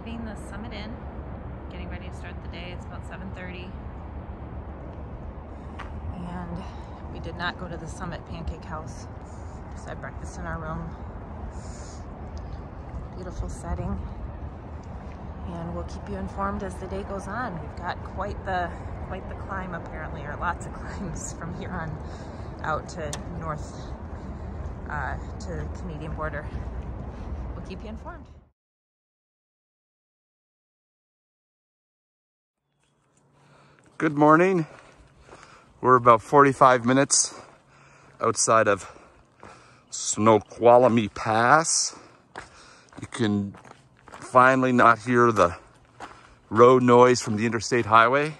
Driving the summit in, getting ready to start the day. It's about 7:30. And we did not go to the Summit Pancake House. Just had breakfast in our room. Beautiful setting. And we'll keep you informed as the day goes on. We've got quite the climb apparently, or lots of climbs from here on out to north to the Canadian border. We'll keep you informed. Good morning. We're about 45 minutes outside of Snoqualmie Pass. You can finally not hear the road noise from the interstate highway.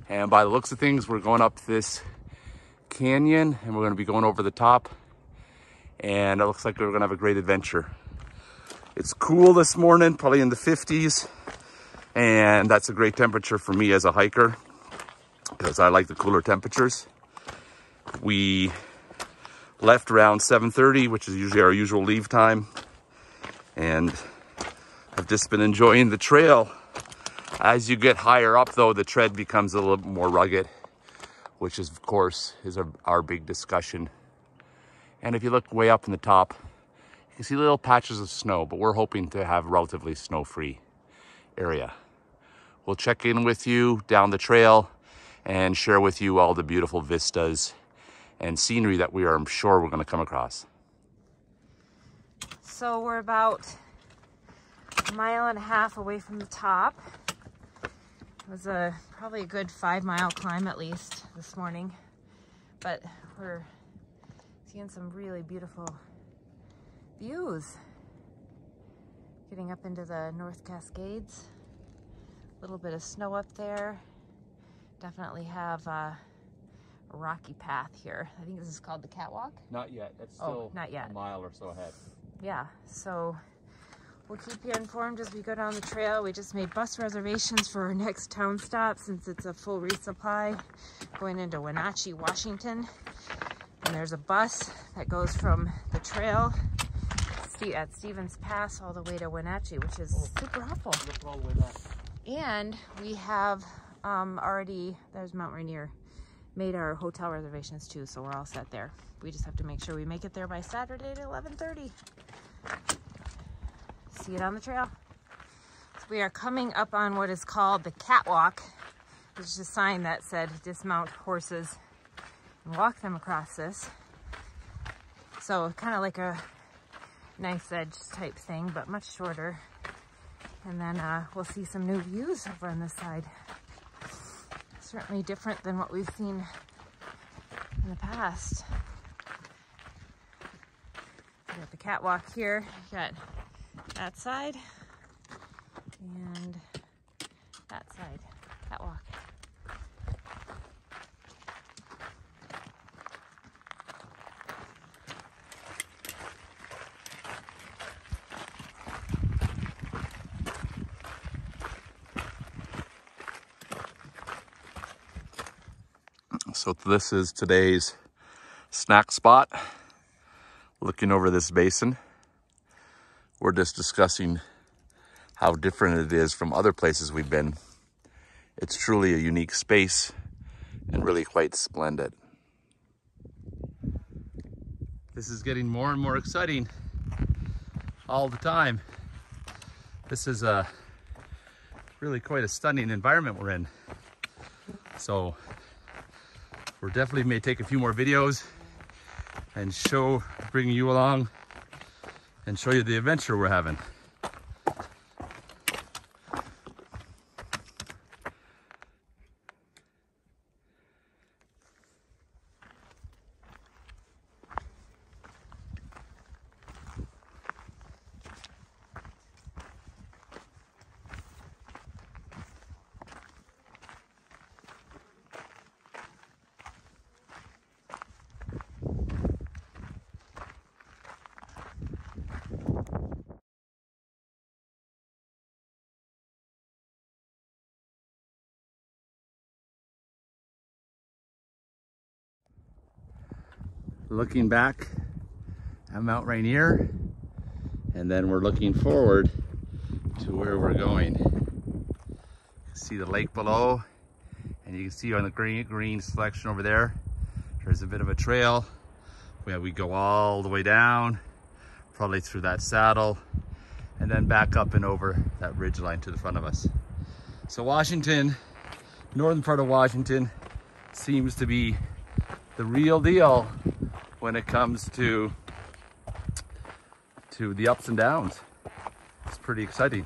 And by the looks of things, we're going up this canyon and we're going to be going over the top. And it looks like we're going to have a great adventure. It's cool this morning, probably in the 50s. And that's a great temperature for me as a hiker because I like the cooler temperatures. We left around 7:30, which is usually our usual leave time. And I've just been enjoying the trail. As you get higher up though, the tread becomes a little more rugged, which is of course is our big discussion. And if you look way up in the top, you can see little patches of snow, but we're hoping to have relatively snow-free area. We'll check in with you down the trail and share with you all the beautiful vistas and scenery that we are, I'm sure, we're going to come across. So we're about a mile and a half away from the top. It was probably a good 5-mile climb at least this morning, but we're seeing some really beautiful views. Getting up into the North Cascades. A little bit of snow up there. Definitely have a rocky path here. I think this is called the Catwalk. Not yet. It's still not yet. A mile or so ahead. Yeah, so we'll keep you informed as we go down the trail. We just made bus reservations for our next town stop since it's a full resupply going into Wenatchee, Washington. And there's a bus that goes from the trail at Stevens Pass all the way to Wenatchee, which is super helpful. All the way back. And we have already, there's Mount Rainier, made our hotel reservations too, so we're all set there. We just have to make sure we make it there by Saturday at 11:30. See it on the trail. So we are coming up on what is called the Catwalk, which is a sign that said dismount horses and walk them across this. So kind of like a nice edge type thing, but much shorter. And then we'll see some new views over on this side. Certainly different than what we've seen in the past. We got the catwalk here. We got that side and that side. Catwalk. So this is today's snack spot, looking over this basin. We're just discussing how different it is from other places we've been. It's truly a unique space and really quite splendid. This is getting more and more exciting all the time. This is really quite a stunning environment we're in. So we're definitely may take a few more videos and bring you along and show you the adventure we're having. Looking back at Mount Rainier, and then we're looking forward to where we're going. You can see the lake below, and you can see on the green selection over there, there's a bit of a trail where we go all the way down, probably through that saddle, and then back up and over that ridge line to the front of us. So Washington, northern part of Washington, seems to be the real deal when it comes to the ups and downs. It's pretty exciting.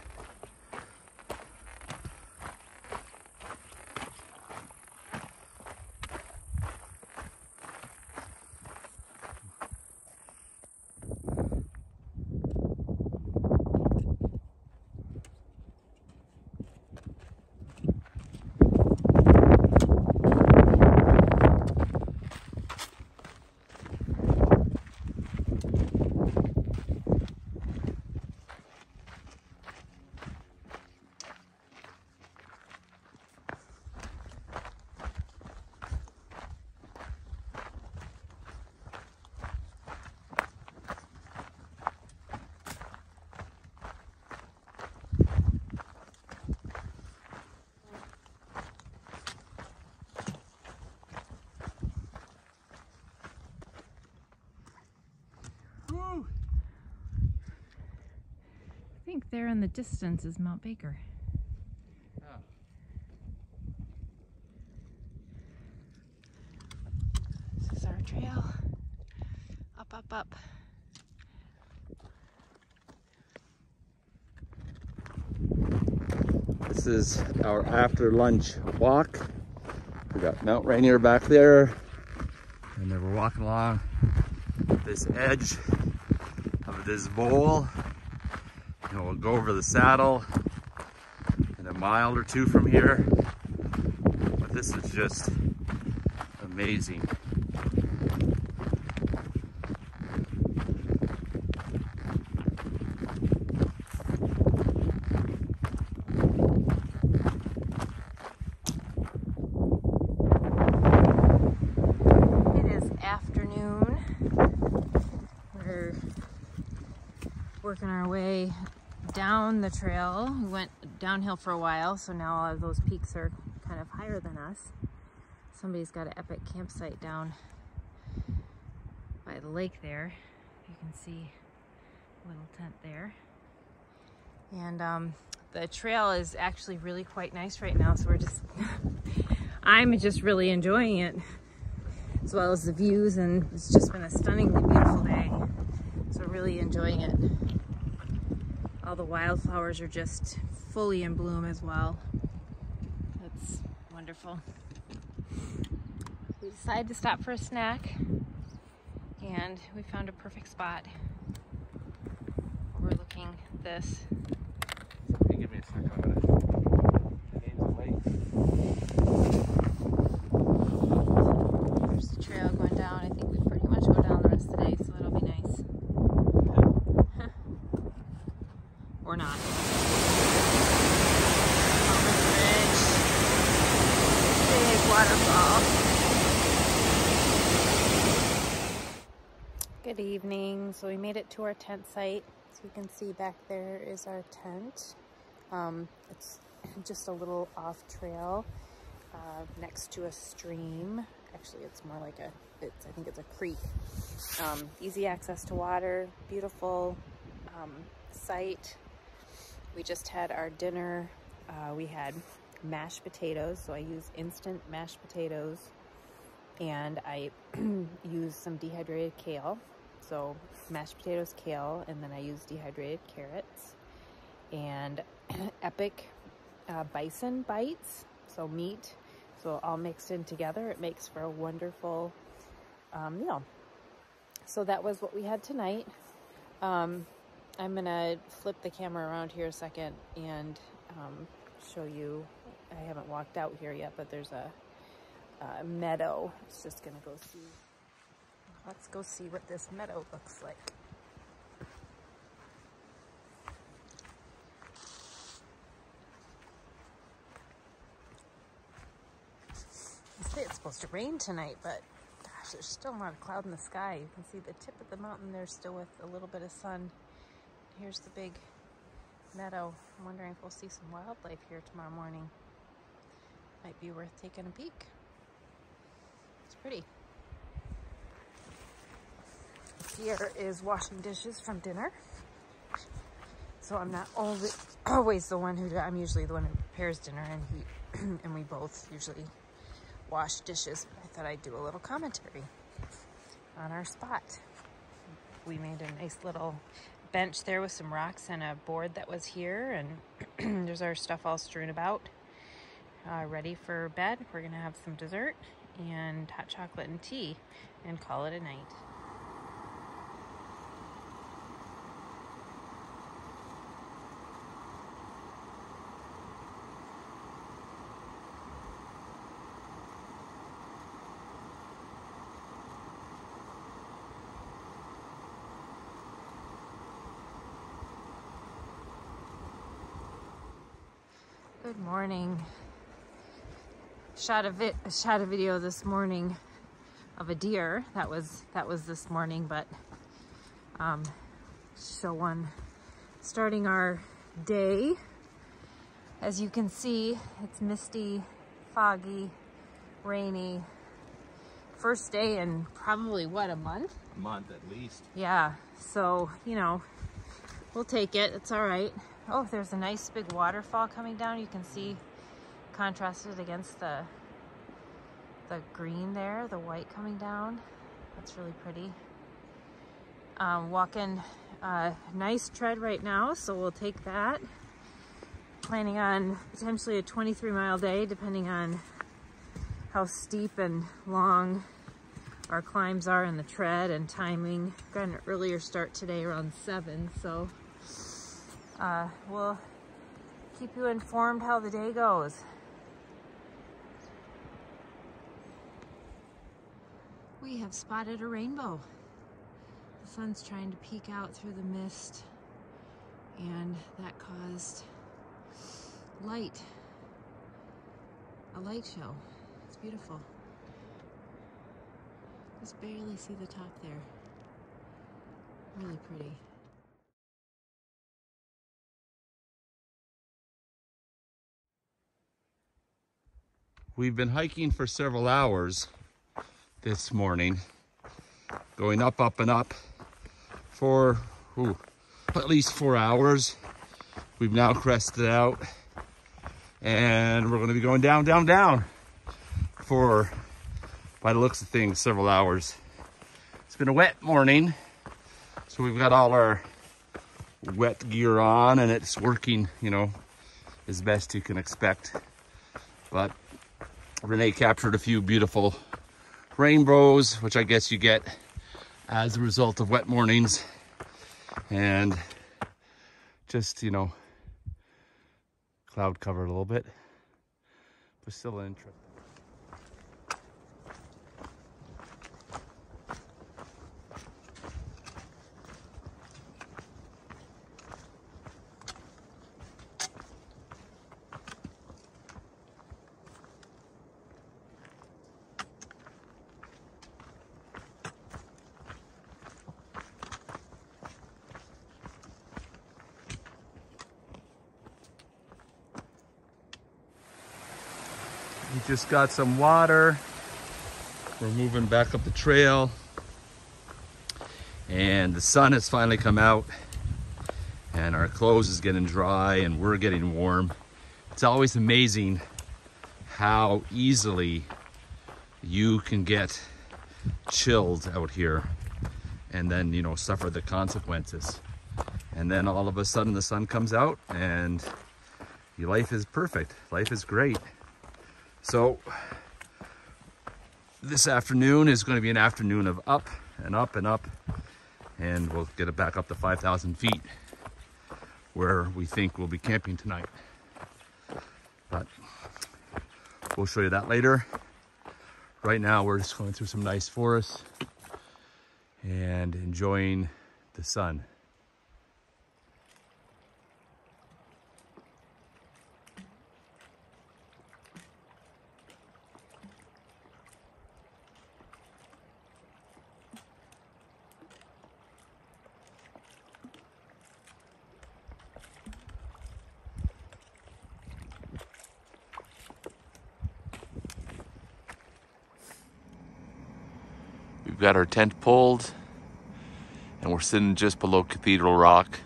I think there in the distance is Mount Baker. Oh. This is our trail. Up, up, up. This is our after lunch walk. We got Mount Rainier back there, and then we're walking along this edge of this bowl. And we'll go over the saddle in a mile or two from here. But this is just amazing. It is afternoon. We're working our way down the trail. We went downhill for a while, so now all of those peaks are kind of higher than us. Somebody's got an epic campsite down by the lake there. You can see a little tent there. And the trail is actually really quite nice right now, so we're just I'm just really enjoying it, as well as the views, and it's just been a stunningly beautiful day, so really enjoying it. All the wildflowers are just fully in bloom as well. That's wonderful. We decided to stop for a snack, and we found a perfect spot overlooking this. Hey, give me a second. I'm gonna gain some weight. There's the trail going down. I think we pretty much go down the rest of the day, so that'll be nice. Or not. Big waterfall. Good evening. So we made it to our tent site. So you can see back there is our tent. It's just a little off trail next to a stream. Actually, it's more like I think it's a creek. Easy access to water, beautiful site. We just had our dinner. We had mashed potatoes, so I use instant mashed potatoes, and I use some dehydrated kale. So mashed potatoes, kale, and then I use dehydrated carrots, and epic bison bites, so meat, so all mixed in together. It makes for a wonderful meal. So that was what we had tonight. I'm gonna flip the camera around here a second and show you. I haven't walked out here yet, but there's a meadow. It's just gonna go see. Let's go see what this meadow looks like. They say it's supposed to rain tonight, but gosh, there's still not a cloud in the sky. You can see the tip of the mountain there still with a little bit of sun. Here's the big Meadow. I'm wondering if we'll see some wildlife here tomorrow morning. Might be worth taking a peek. It's pretty. Pierre is washing dishes from dinner. So I'm not always the one who, I'm usually the one who prepares dinner, and and we both usually wash dishes. I thought I'd do a little commentary on our spot. We made a nice little bench there with some rocks and a board that was here, and there's our stuff all strewn about, ready for bed. We're gonna have some dessert and hot chocolate and tea and call it a night. Good morning. Shot a video this morning of a deer. That was this morning, but starting our day. As you can see, it's misty, foggy, rainy. First day in probably what, a month? A month at least. Yeah. So, you know, we'll take it. It's all right. Oh, there's a nice big waterfall coming down. You can see contrasted against the green there, the white coming down. That's really pretty. Walking nice tread right now, so we'll take that. Planning on potentially a 23-mile day, depending on how steep and long our climbs are in the tread and timing. Got an earlier start today around 7, so we'll keep you informed how the day goes. We have spotted a rainbow. The sun's trying to peek out through the mist, and that caused a light show. It's beautiful. Just barely see the top there. Really pretty. We've been hiking for several hours this morning, going up, up, and up for at least 4 hours. We've now crested out, and we're going to be going down, down, down for, by the looks of things, several hours. It's been a wet morning, so we've got all our wet gear on, and it's working, you know, as best you can expect. But Renee captured a few beautiful rainbows, which I guess you get as a result of wet mornings, and just, you know, cloud covered a little bit, but still interesting. We just got some water. We're moving back up the trail, and the sun has finally come out, and our clothes is getting dry and we're getting warm. It's always amazing how easily you can get chilled out here and then, you know, suffer the consequences. And then all of a sudden the sun comes out and your life is perfect. Life is great. So this afternoon is going to be an afternoon of up and up and up, and we'll get it back up to 5,000 feet where we think we'll be camping tonight. But we'll show you that later. Right now we're just going through some nice forests and enjoying the sun. We've got our tent pulled and we're sitting just below Cathedral Rock.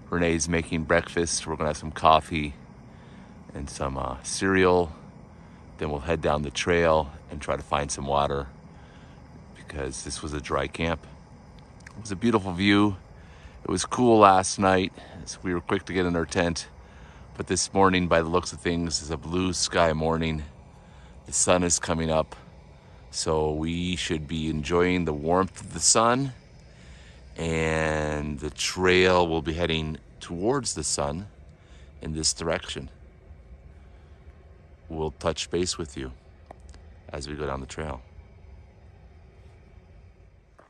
Renee's making breakfast. We're gonna have some coffee and some cereal. Then we'll head down the trail and try to find some water because this was a dry camp. It was a beautiful view. It was cool last night, so we were quick to get in our tent. But this morning, by the looks of things, is a blue sky morning. The sun is coming up, so we should be enjoying the warmth of the sun, and the trail will be heading towards the sun in this direction. We'll touch base with you as we go down the trail.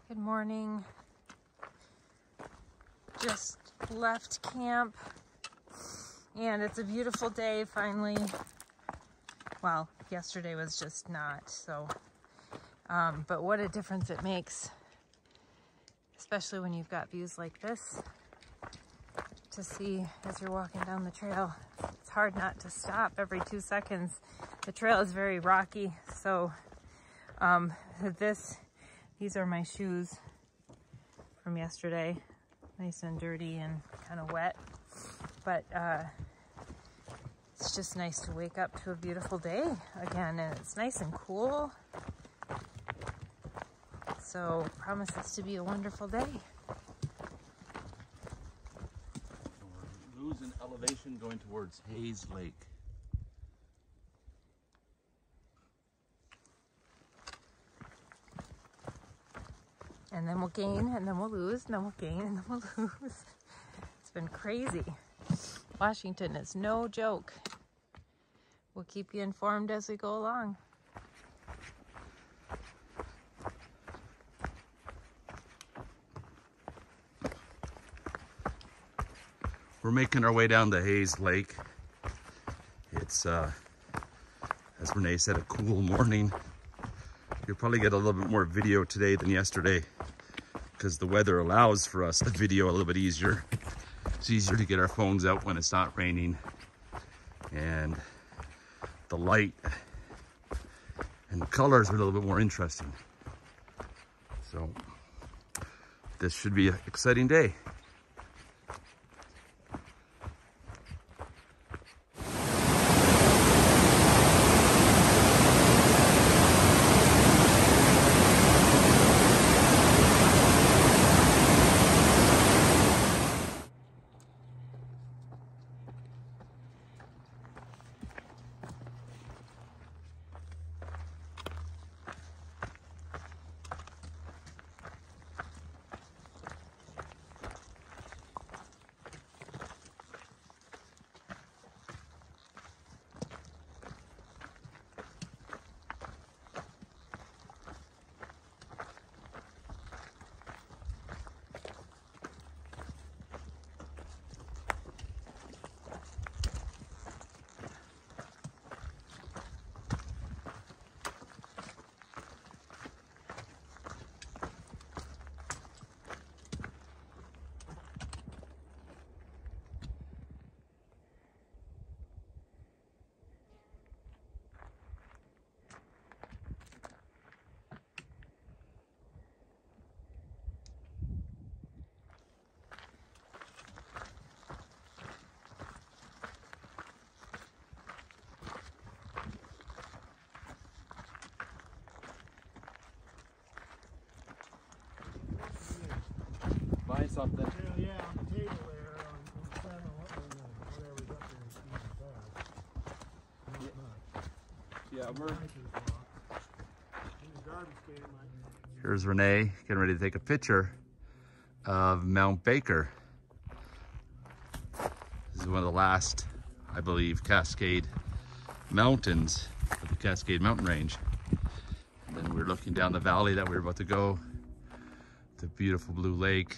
Good morning. Just left camp and it's a beautiful day finally. Well, yesterday was just not, so but what a difference it makes, especially when you've got views like this to see as you're walking down the trail. It's hard not to stop every 2 seconds. The trail is very rocky, so these are my shoes from yesterday. Nice and dirty and kind of wet, but it's just nice to wake up to a beautiful day again, and it's nice and cool, so promises to be a wonderful day. We're losing elevation going towards Hayes Lake. And then we'll gain, and then we'll lose, and then we'll gain, and then we'll lose. It's been crazy. Washington is no joke. We'll keep you informed as we go along. We're making our way down to Hayes Lake. It's, as Renee said, a cool morning. You'll probably get a little bit more video today than yesterday because the weather allows for us to video a little bit easier. It's easier to get our phones out when it's not raining, and the light and the colors are a little bit more interesting. So this should be an exciting day. Find something. Yeah, on the table there, on 7, whatever's up there in the Yeah, we're... garbage can. Here's Renee getting ready to take a picture of Mount Baker. This is one of the last, I believe, Cascade mountains of the Cascade Mountain Range. And then we're looking down the valley that we're about to go. The beautiful blue lake,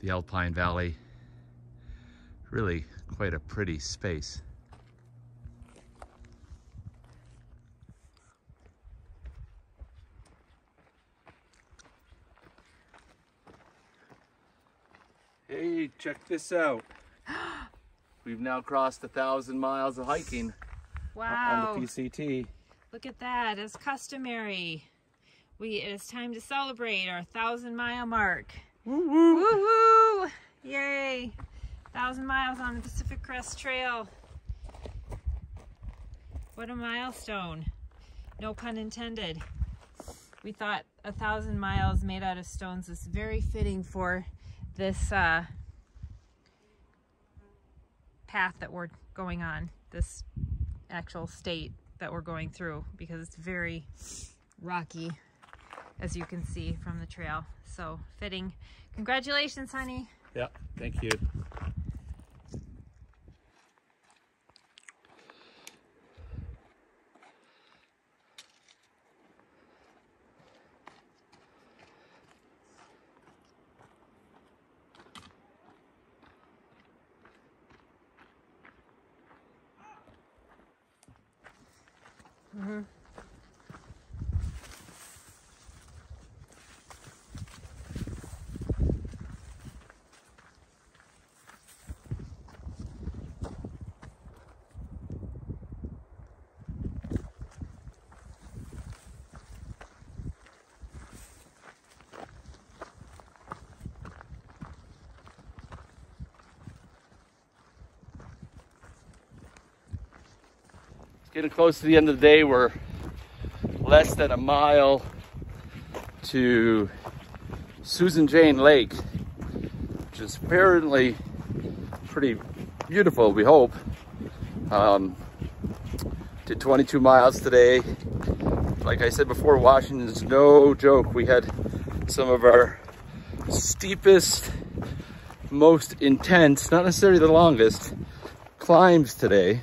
the Alpine Valley. Really quite a pretty space. Hey, check this out. We've now crossed 1,000 miles of hiking Wow. on the PCT. Look at that, as customary. It is time to celebrate our 1,000-mile mark. Woo woo! Woohoo! Yay! 1,000 miles on the Pacific Crest Trail. What a milestone. No pun intended. We thought 1,000 miles made out of stones is very fitting for this path that we're going on, this actual state that we're going through, because it's very rocky, as you can see from the trail. So fitting. Congratulations, honey. Yeah, thank you. Mm-hmm. Getting close to the end of the day. We're less than a mile to Susan Jane Lake, which is apparently pretty beautiful, we hope. Did 22 miles today. Like I said before, Washington's no joke. We had some of our steepest, most intense, not necessarily the longest, climbs today.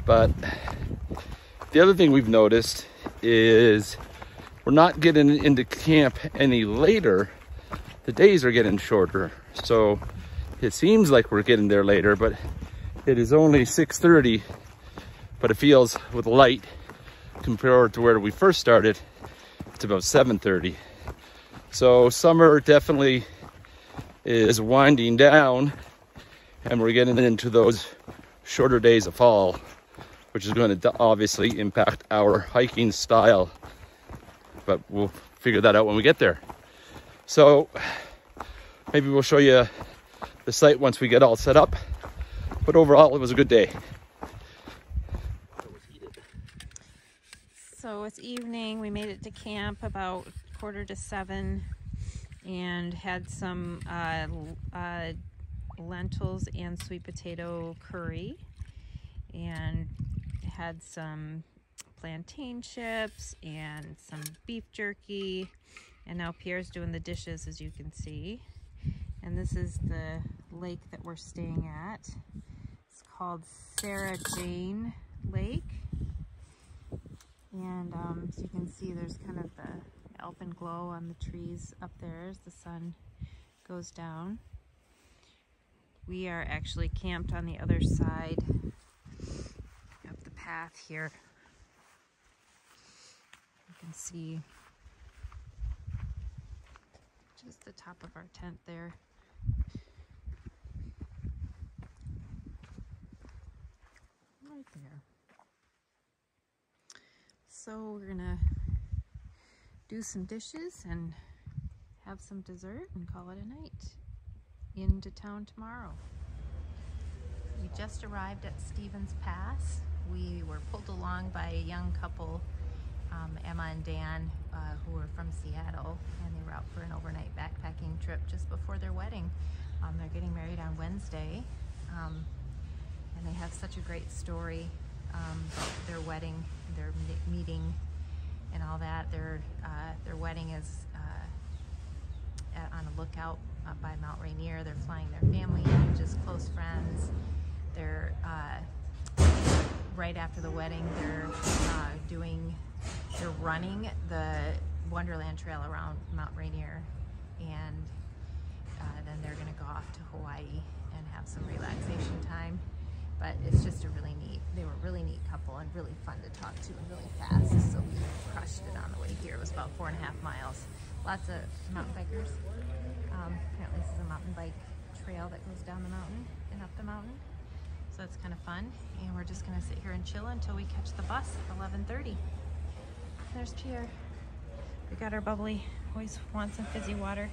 But the other thing we've noticed is we're not getting into camp any later. The days are getting shorter. So it seems like we're getting there later, but it is only 6:30, but it feels with light compared to where we first started, it's about 7:30. So summer definitely is winding down, and we're getting into those shorter days of fall, which is going to obviously impact our hiking style, but we'll figure that out when we get there. So maybe we'll show you the site once we get all set up, but overall it was a good day. So it's evening. We made it to camp about 6:45 and had some lentils and sweet potato curry, and had some plantain chips and some beef jerky, and now Pierre's doing the dishes, as you can see. And this is the lake that we're staying at. It's called Sarah Jane Lake, and as you can see, there's kind of the alpenglow on the trees up there as the sun goes down. We are actually camped on the other side of the path here. You can see just the top of our tent there. Right there. So we're gonna do some dishes and have some dessert and call it a night. Into town tomorrow. We just arrived at Stevens Pass. We were pulled along by a young couple, Emma and Dan, who were from Seattle, and they were out for an overnight backpacking trip just before their wedding. They're getting married on Wednesday, and they have such a great story about their wedding, their meeting, and all that. Their wedding is on a lookout up by Mount Rainier. They're flying their family in, just close friends. They're right after the wedding, they're running the Wonderland Trail around Mount Rainier, and then they're gonna go off to Hawaii and have some relaxation time. But it's just they were a really neat couple and really fun to talk to and really fast. So we crushed it on the way here. It was about 4.5 miles. Lots of mountain bikers. Apparently this is a mountain bike trail that goes down the mountain and up the mountain. So it's kind of fun. And we're just gonna sit here and chill until we catch the bus at 11:30. There's Pierre. We got our bubbly. Always want some fizzy water.